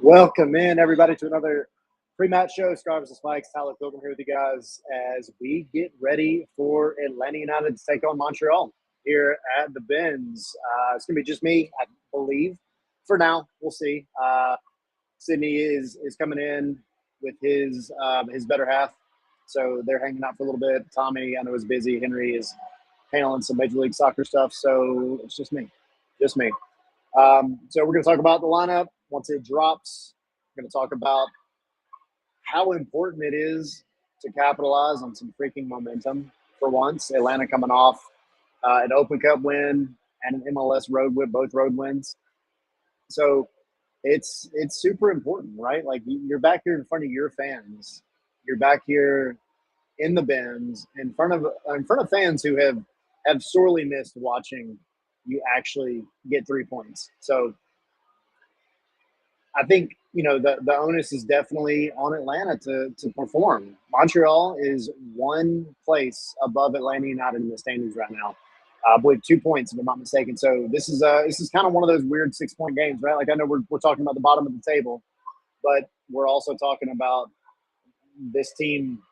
Welcome in, everybody, to another pre-match show. Scarves and Spikes. Tyler Pilgrim here with you guys as we get ready for Atlanta United to take on Montreal here at the Benz. It's going to be just me, I believe. For now, we'll see. Sydney is coming in with his better half, so they're hanging out for a little bit. Tommy, I know, is busy. Henry is handling some Major League Soccer stuff, so it's just me. So we're going to talk about the lineup once it drops. We're going to talk about how important it is to capitalize on some freaking momentum for once. Atlanta coming off an Open Cup win and an MLS road win, both road wins. So it's super important, right? Like, you're back here in front of your fans. You're back here in the Benz in front of fans who have sorely missed watching you actually get 3 points. So I think, the onus is definitely on Atlanta to perform. Montreal is one place above Atlanta United in the standings right now. I believe 2 points, if I'm not mistaken. So this is kind of one of those weird 6-point games, right? Like, I know we're talking about the bottom of the table, but we're also talking about this team.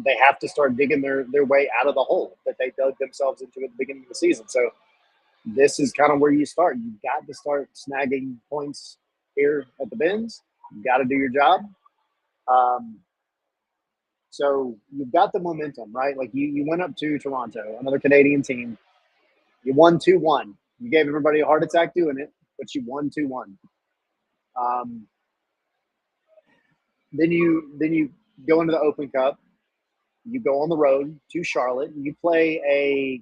They have to start digging their way out of the hole that they dug themselves into at the beginning of the season. So this is kind of where you start. You've got to start snagging points here at the Benz. You've got to do your job. So you've got the momentum, right? Like, you went up to Toronto, another Canadian team. You won 2-1. You gave everybody a heart attack doing it, but you won 2-1. Then you go into the Open Cup. You go on the road to Charlotte. You play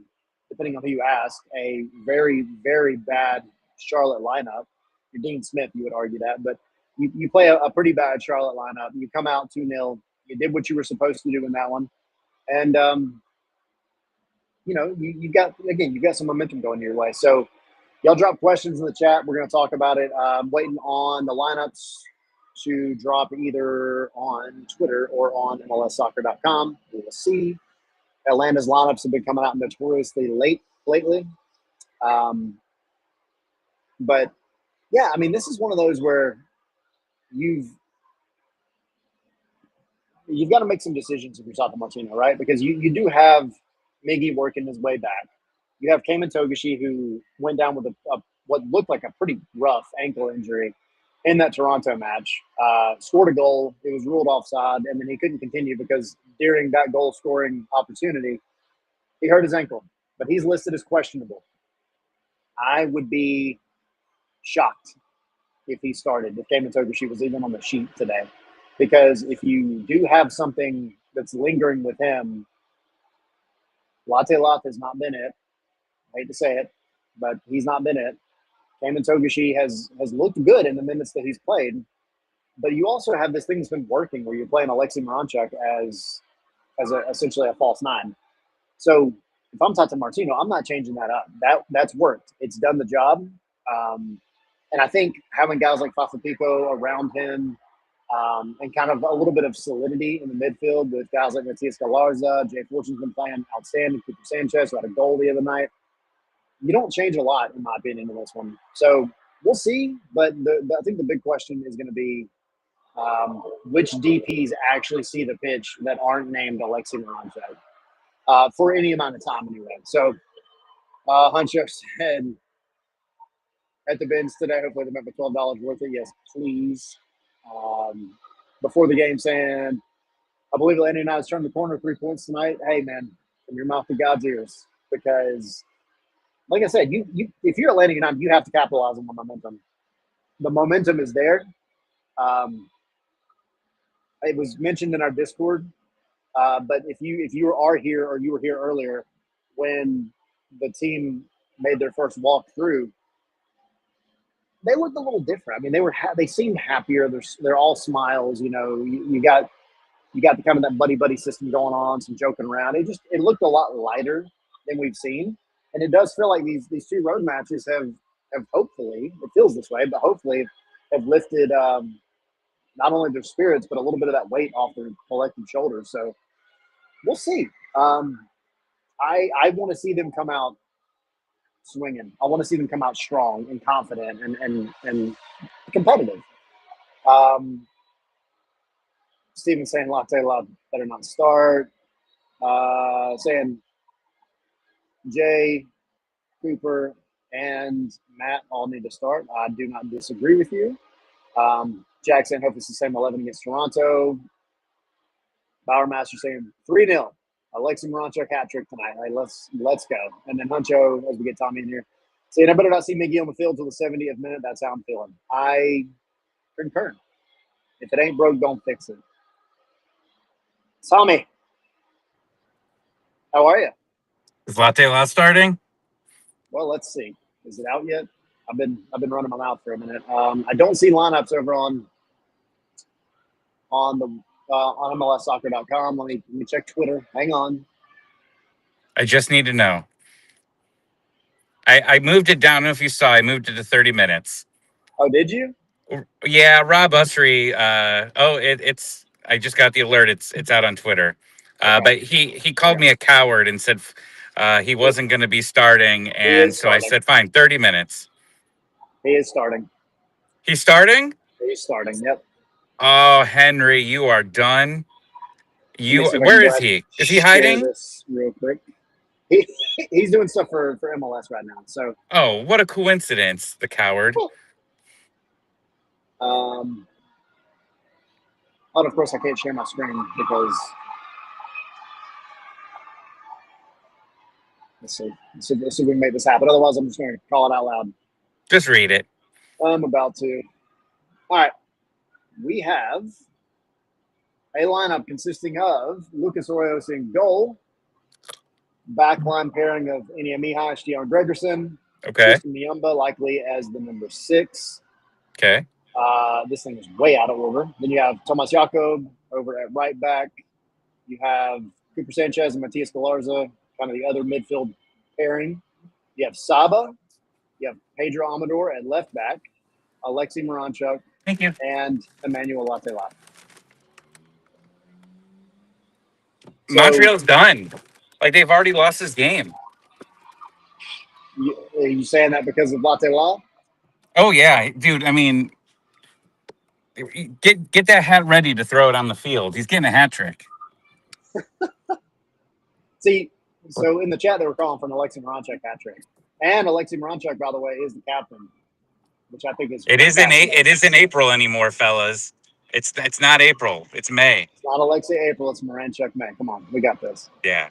depending on who you ask, a very, very bad Charlotte lineup. You're Dean Smith, you would argue that, but you play a pretty bad Charlotte lineup. You come out 2-0. You did what you were supposed to do in that one. And, you've got some momentum going your way. So y'all drop questions in the chat. We're going to talk about it. Waiting on the lineups to drop either on Twitter or on MLSsoccer.com. We will see. Atlanta's lineups have been coming out notoriously late lately. But, yeah, I mean, this is one of those where you've got to make some decisions if you're Sata Martino, right? Because you do have Miggy working his way back. You have Cayman Togashi, who went down with what looked like a pretty rough ankle injury in that Toronto match. Scored a goal. It was ruled offside, and then he couldn't continue because during that goal-scoring opportunity, he hurt his ankle. But he's listed as questionable. I would be shocked if he started, if Cayman Togashi was even on the sheet today. Because if you do have something that's lingering with him, Latte Loth has not been it. I hate to say it, but he's not been it. Cayman Togashi has looked good in the minutes that he's played. But you also have this thing that's been working where you're playing Alexei Miranchuk as essentially a false nine. So if I'm Tata Martino, I'm not changing that up. That's worked. It's done the job. And I think having guys like Fafa Pico around him and kind of a little bit of solidity in the midfield with guys like Matias Galarza, Jay Fortune's been playing outstanding, Cooper Sanchez, who had a goal the other night. You don't change a lot, in my opinion, in this one. So we'll see. But I think the big question is going to be which DPs actually see the pitch that aren't named Alexei Miranchuk for any amount of time anyway. So Huncho said, at the Benz today, hopefully they make the $12 worth it. Yes, please. Before the game saying, I believe Atlanta United's turned the corner 3 points tonight. Hey, man, from your mouth to God's ears. Because, like I said, if you're Atlanta United, you have to capitalize on the momentum. The momentum is there. It was mentioned in our Discord. But if you are here or you were here earlier when the team made their first walk through, they looked a little different. I mean, they seemed happier. They're all smiles. You got the kind of that buddy system going on, some joking around. It looked a lot lighter than we've seen, and it does feel like these two road matches have hopefully, it feels this way, but hopefully have lifted not only their spirits but a little bit of that weight off their collective shoulders. So we'll see. I want to see them come out swinging. I want to see them come out strong and confident and competitive. Steven saying Latte Love better not start. Saying Jay, Cooper, and Matt all need to start. I do not disagree with you. Jack saying hope it's the same 11 against Toronto. Bowermaster saying 3-0. Alexi Moranchuk hat trick tonight. Hey, let's go. And then Huncho, as we get Tommy in here, saying I better not see Miggy on the field till the 70th minute. That's how I'm feeling. I concur. If it ain't broke, don't fix it. Tommy, how are you? Is Latte La starting? Well, let's see. Is it out yet? I've been running my mouth for a minute. I don't see lineups over on MLSsoccer.com. Let me check Twitter. Hang on. I just need to know. I moved it down. I don't know if you saw. I moved it to 30 minutes. Oh, did you? Yeah, Rob Usry. It's. I just got the alert. It's out on Twitter. Okay. But he called me a coward and said he wasn't going to be starting, and so I said, fine, 30 minutes. He is starting. He's starting? He's starting. Yep. Oh, Henry, you are done. Where is he? Is he hiding? This real quick. He's doing stuff for MLS right now. So. Oh, what a coincidence! The coward. And of course I can't share my screen because let's see if we can make this happen. Otherwise, I'm just going to call it out loud. Just read it. I'm about to. All right. We have a lineup consisting of Lucas Arroyos in goal, backline pairing of Inia Mihai, Stian Gregerson, Okay. Tristan Miumba likely as the number 6. Okay. This thing is way out of order. Then you have Tomas Jakob over at right back. You have Cooper Sanchez and Matias Galarza, kind of the other midfield pairing. You have Saba. You have Pedro Amador at left back. Alexi Moranchuk. Thank you. And Emmanuel Latela. Montreal's done. Like, they've already lost this game. Are you saying that because of Latela? Oh, yeah. Dude, I mean, get that hat ready to throw it on the field. He's getting a hat trick. See, so in the chat, they were calling for an Alexi Moranchuk hat trick. And Alexi Moranchuk, by the way, is the captain, which I think is It isn't April anymore, fellas. It's not April. It's May. It's not Alexi April. It's Moranchuk May. Come on, we got this. Yeah.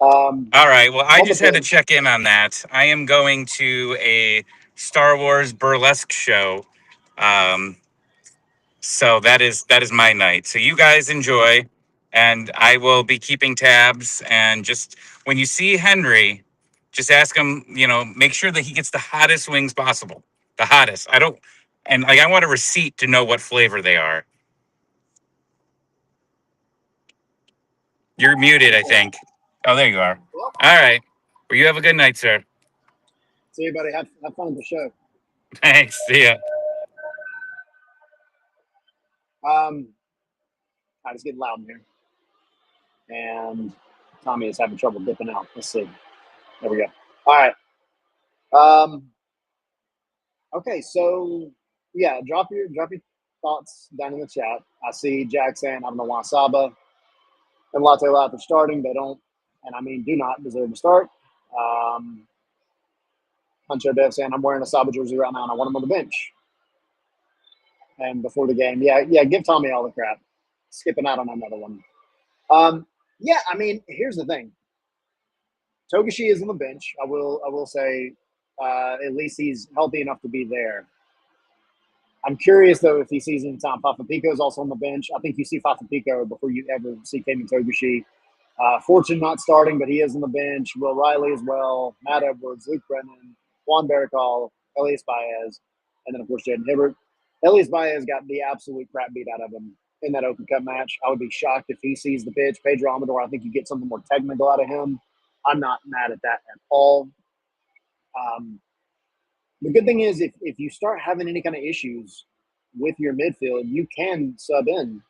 All right. Well, I just had to check in on that. I am going to a Star Wars burlesque show. So that is my night. So you guys enjoy, and I will be keeping tabs. And just when you see Henry, just ask him. Make sure that he gets the hottest wings possible. The hottest. I want a receipt to know what flavor they are. You're muted, I think. Oh, there you are. All right. Well, you have a good night, sir. See you, buddy. Have fun with the show. Thanks. See ya. It's getting loud in here. And Tommy is having trouble dipping out. Let's see. There we go. All right. Okay, so yeah, drop your thoughts down in the chat. I see Jack saying, I don't know why Saba and Latte Latte are starting. They don't, and I mean, do not deserve to start. Huncho Dev saying, I'm wearing a Saba jersey right now and I want him on the bench. And before the game, yeah, give Tommy all the crap. Skipping out on another one. Yeah, I mean, here's the thing. Togashi is on the bench. I will say, at least he's healthy enough to be there. I'm curious, though, if he sees any time. Fafa Pico is also on the bench. I think you see Fafa Pico before you ever see Kevin Togashi. Fortune not starting, but he is on the bench. Will Riley as well. Matt Edwards, Luke Brennan, Juan Barricall, Elias Baez, and then, of course, Jaden Hibbert. Elias Baez got the absolute crap beat out of him in that Open Cup match. I would be shocked if he sees the pitch. Pedro Amador, I think you get something more technical out of him. I'm not mad at that at all. The good thing is if you start having any kind of issues with your midfield, you can sub in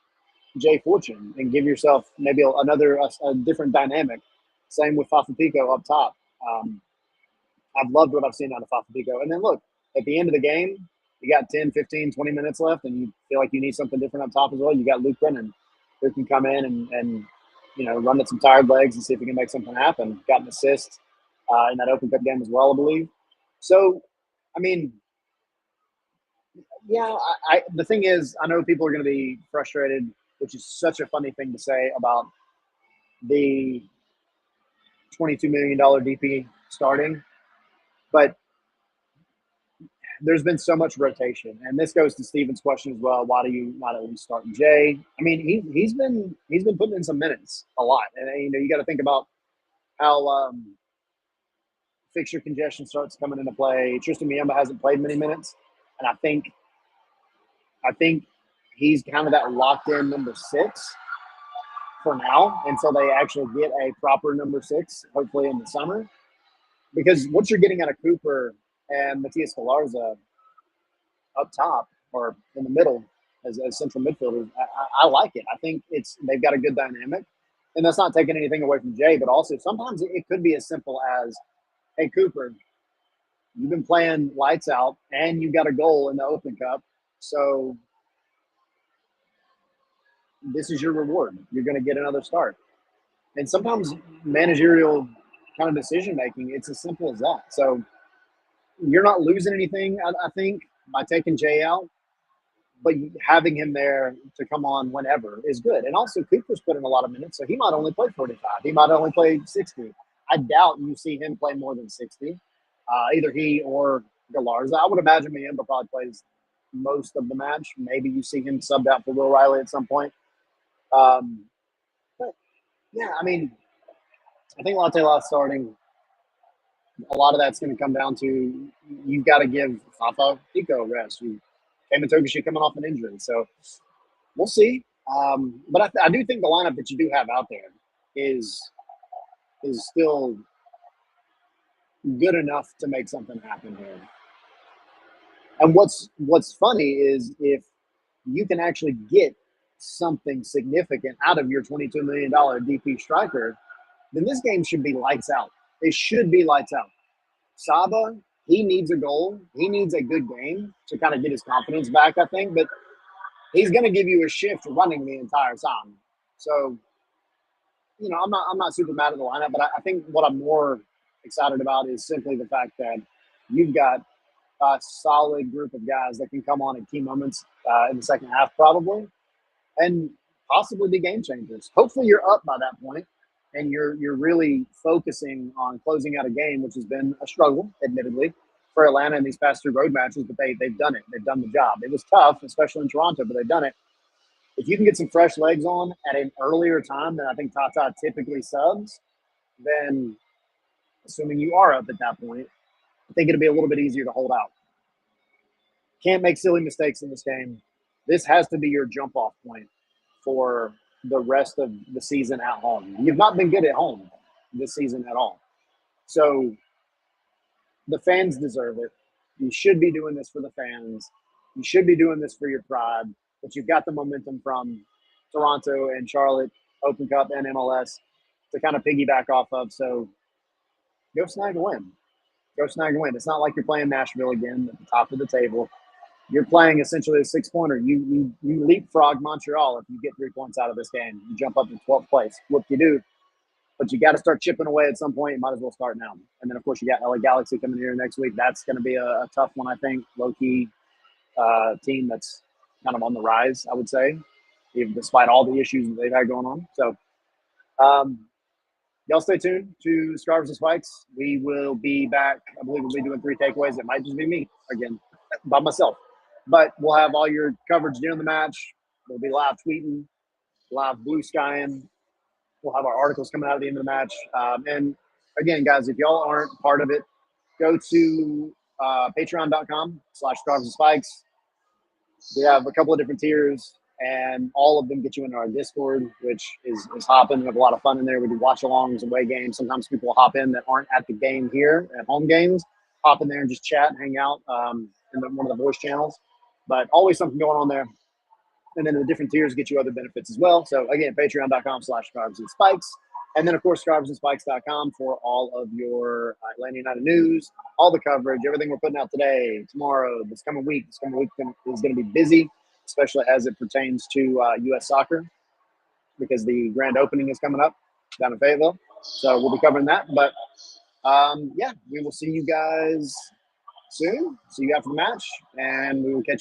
Jay Fortune and give yourself maybe a different dynamic. Same with Fafa Pico up top. I've loved what I've seen out of Fafa Pico. And then look, at the end of the game, you got 10, 15, 20 minutes left and you feel like you need something different up top as well, you got Luke Brennan who can come in and run at some tired legs and see if he can make something happen. Got an assist in that Open Cup game as well, I believe. So, I mean, yeah, the thing is, I know people are going to be frustrated, which is such a funny thing to say about the $22 million DP starting, but there's been so much rotation, and this goes to Steven's question as well. Why do you not at least start Jay? I mean, he's been putting in some minutes a lot, and you got to think about how fixture congestion starts coming into play. Tristan Miemba hasn't played many minutes, and I think he's kind of that locked in number 6 for now until they actually get a proper number 6, hopefully in the summer. Because what you're getting out of Cooper and Matias Galarza up top or in the middle as central midfielders, I like it. I think they've got a good dynamic. And that's not taking anything away from Jay, but also sometimes it could be as simple as, hey, Cooper, you've been playing lights out and you got a goal in the Open Cup. So this is your reward. You're going to get another start. And sometimes managerial kind of decision making, it's as simple as that. So you're not losing anything, I think, by taking Jay out, but having him there to come on whenever is good. And also, Cooper's put in a lot of minutes, so he might only play 45. He might only play 60. I doubt you see him play more than 60, either he or Galarza. I would imagine Miemba probably plays most of the match. Maybe you see him subbed out for Will Riley at some point. But, yeah, I mean, I think Latte Loss starting, a lot of that's going to come down to you've got to give Fafa Pico a rest. Cayman Tokushi coming off an injury. So we'll see. But I do think the lineup that you do have out there is still good enough to make something happen here. And what's funny is if you can actually get something significant out of your $22 million DP striker, then this game should be lights out. It should be lights out. Saba, he needs a goal. He needs a good game to kind of get his confidence back, I think. But he's going to give you a shift running the entire time. So, I'm not super mad at the lineup, but I think what I'm more excited about is simply the fact that you've got a solid group of guys that can come on at key moments in the second half probably and possibly be game changers. Hopefully you're up by that point and you're really focusing on closing out a game, which has been a struggle, admittedly, for Atlanta in these past 2 road matches, but they've done it. They've done the job. It was tough, especially in Toronto, but they've done it. If you can get some fresh legs on at an earlier time than I think Tata typically subs, then assuming you are up at that point, I think it'll be a little bit easier to hold out. Can't make silly mistakes in this game. This has to be your jump-off point for the rest of the season at home. You've not been good at home this season at all. So the fans deserve it. You should be doing this for the fans. You should be doing this for your pride. But you've got the momentum from Toronto and Charlotte, Open Cup and MLS to kind of piggyback off of. So go snag a win. Go snag a win. It's not like you're playing Nashville again at the top of the table. You're playing essentially a 6-pointer. You leapfrog Montreal if you get 3 points out of this game. You jump up to 12th place. What you do? But you got to start chipping away at some point. You might as well start now. And then, of course, you got LA Galaxy coming here next week. That's going to be a tough one, I think. Low-key team that's kind of on the rise, I would say, even despite all the issues that they've had going on. So, y'all stay tuned to Scarves and Spikes. We will be back. I believe we'll be doing 3 takeaways. It might just be me again by myself. But we'll have all your coverage during the match. We'll be live tweeting, live blue skying. We'll have our articles coming out at the end of the match. And again, guys, if y'all aren't part of it, go to patreon.com/Scarves and Spikes. We have a couple of different tiers, and all of them get you into our Discord, which is hopping. We have a lot of fun in there. We do watch-alongs, away games. Sometimes people hop in that aren't at the game here, at home games, hop in there and just chat and hang out in one of the voice channels. But always something going on there. And then the different tiers get you other benefits as well. So, again, patreon.com/Scarves and Spikes. And then, of course, scarvesandspikes.com for all of your Atlanta United news, all the coverage, everything we're putting out today, tomorrow, this coming week. This coming week is going to be busy, especially as it pertains to U.S. soccer, because the grand opening is coming up down in Fayetteville. So we'll be covering that. But, yeah, we will see you guys soon. See you after the match, and we will catch